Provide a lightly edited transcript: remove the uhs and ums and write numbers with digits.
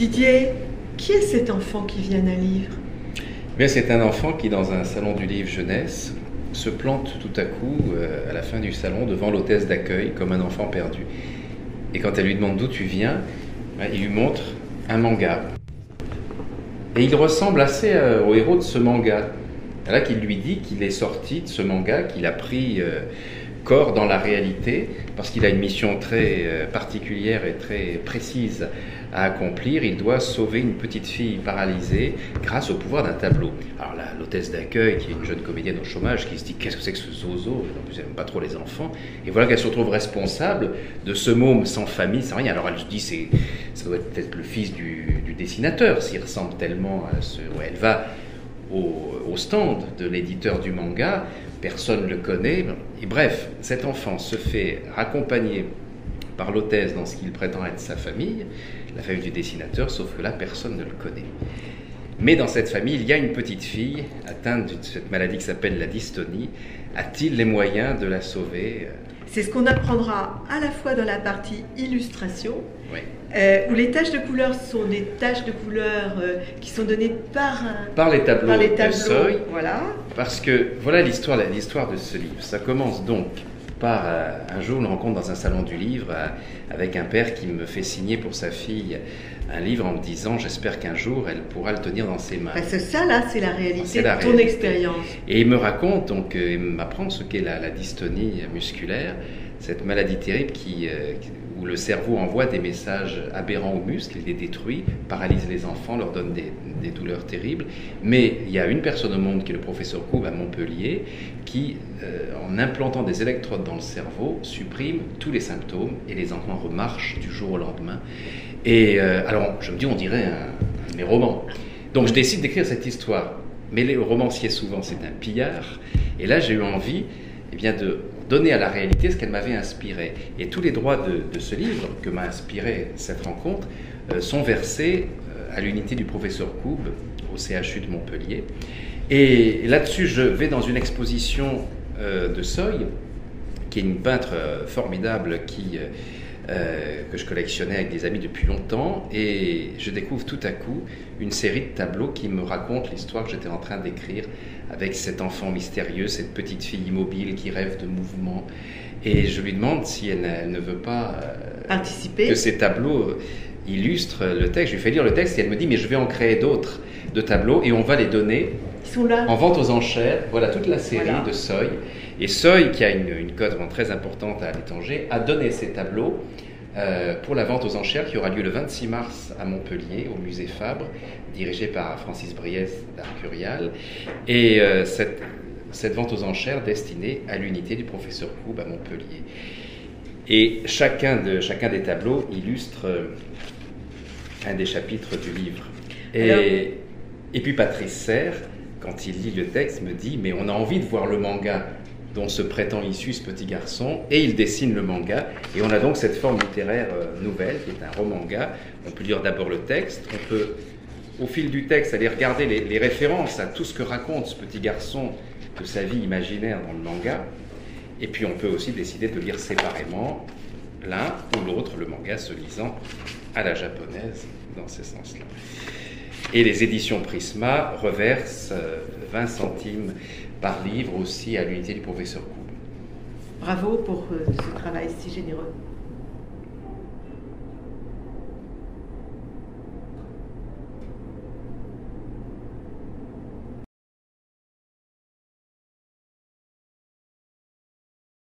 Didier, qui est cet enfant qui vient d'un livre? Bien, c'est un enfant qui, dans un salon du livre jeunesse, se plante tout à coup, à la fin du salon, devant l'hôtesse d'accueil, comme un enfant perdu. Et quand elle lui demande d'où tu viens, il lui montre un manga. Et il ressemble assez au héros de ce manga. Et là, qu'il lui dit qu'il est sorti de ce manga, qu'il a pris corps dans la réalité, parce qu'il a une mission très particulière et très précise à accomplir. Il doit sauver une petite fille paralysée grâce au pouvoir d'un tableau. Alors là, l'hôtesse d'accueil, qui est une jeune comédienne au chômage, qui se dit qu'est-ce que c'est que ce zozo, en plus elle n'aime pas trop les enfants, et voilà qu'elle se retrouve responsable de ce môme sans famille, sans rien. Alors elle se dit ça doit être peut-être le fils du dessinateur, s'il ressemble tellement à ce... Ouais, elle va au stand de l'éditeur du manga, personne ne le connaît, et bref, cet enfant se fait raccompagner par l'hôtesse dans ce qu'il prétend être sa famille, la famille du dessinateur, sauf que là, personne ne le connaît. Mais dans cette famille, il y a une petite fille atteinte de cette maladie qui s'appelle la dystonie. A-t-il les moyens de la sauver? C'est ce qu'on apprendra à la fois dans la partie illustration, oui. Où les taches de couleur sont des taches de couleur qui sont données par les tableaux de Seuil. Voilà. Parce que voilà l'histoire de ce livre. Ça commence donc par un jour une rencontre dans un salon du livre avec un père qui me fait signer pour sa fille un livre en me disant j'espère qu'un jour elle pourra le tenir dans ses mains. C'est ça là, c'est la réalité de ton expérience. Et il me raconte donc, il m'apprend ce qu'est la dystonie musculaire, cette maladie terrible où le cerveau envoie des messages aberrants aux muscles, il les détruit, paralyse les enfants, leur donne des douleurs terribles. Mais il y a une personne au monde qui est le professeur Koub à Montpellier qui, en implantant des électrodes dans le cerveau, supprime tous les symptômes et les enfants remarchent du jour au lendemain. Et alors je me dis on dirait un de mes romans. Donc je décide d'écrire cette histoire. Mais le romancier souvent c'est un pillard. Et là j'ai eu envie de donner à la réalité ce qu'elle m'avait inspiré. Et tous les droits de ce livre que m'a inspiré cette rencontre sont versés à l'unité du professeur Koub au CHU de Montpellier. Et là-dessus, je vais dans une exposition de Seuil, qui est une peintre formidable que je collectionnais avec des amis depuis longtemps, et je découvre tout à coup une série de tableaux qui me racontent l'histoire que j'étais en train d'écrire avec cet enfant mystérieux, cette petite fille immobile qui rêve de mouvement. Et je lui demande si elle ne veut pas participer, que ces tableaux illustrent le texte. Je lui fais lire le texte et elle me dit mais je vais en créer d'autres de tableaux et on va les donner en vente aux enchères. Voilà toute la série de Seuil. Et Seuil, qui a une cote vraiment très importante à l'étranger, a donné ces tableaux pour la vente aux enchères qui aura lieu le 26 mars à Montpellier, au musée Fabre, dirigé par Francis Briès d'Arcurial. Et cette vente aux enchères destinée à l'unité du professeur Koub à Montpellier. Et chacun des tableaux illustre un des chapitres du livre. Et puis Patrice Serre, quand il lit le texte, me dit « Mais on a envie de voir le manga dont se prétend issu ce petit garçon », et il dessine le manga. Et on a donc cette forme littéraire nouvelle, qui est un roman-manga. On peut lire d'abord le texte, on peut, au fil du texte, aller regarder les références à tout ce que raconte ce petit garçon de sa vie imaginaire dans le manga. Et puis on peut aussi décider de lire séparément l'un ou l'autre, le manga se lisant à la japonaise dans ce sens-là. Et les éditions Prisma reversent 20 centimes par livre aussi à l'unité du professeur Koub. Bravo pour ce travail si généreux.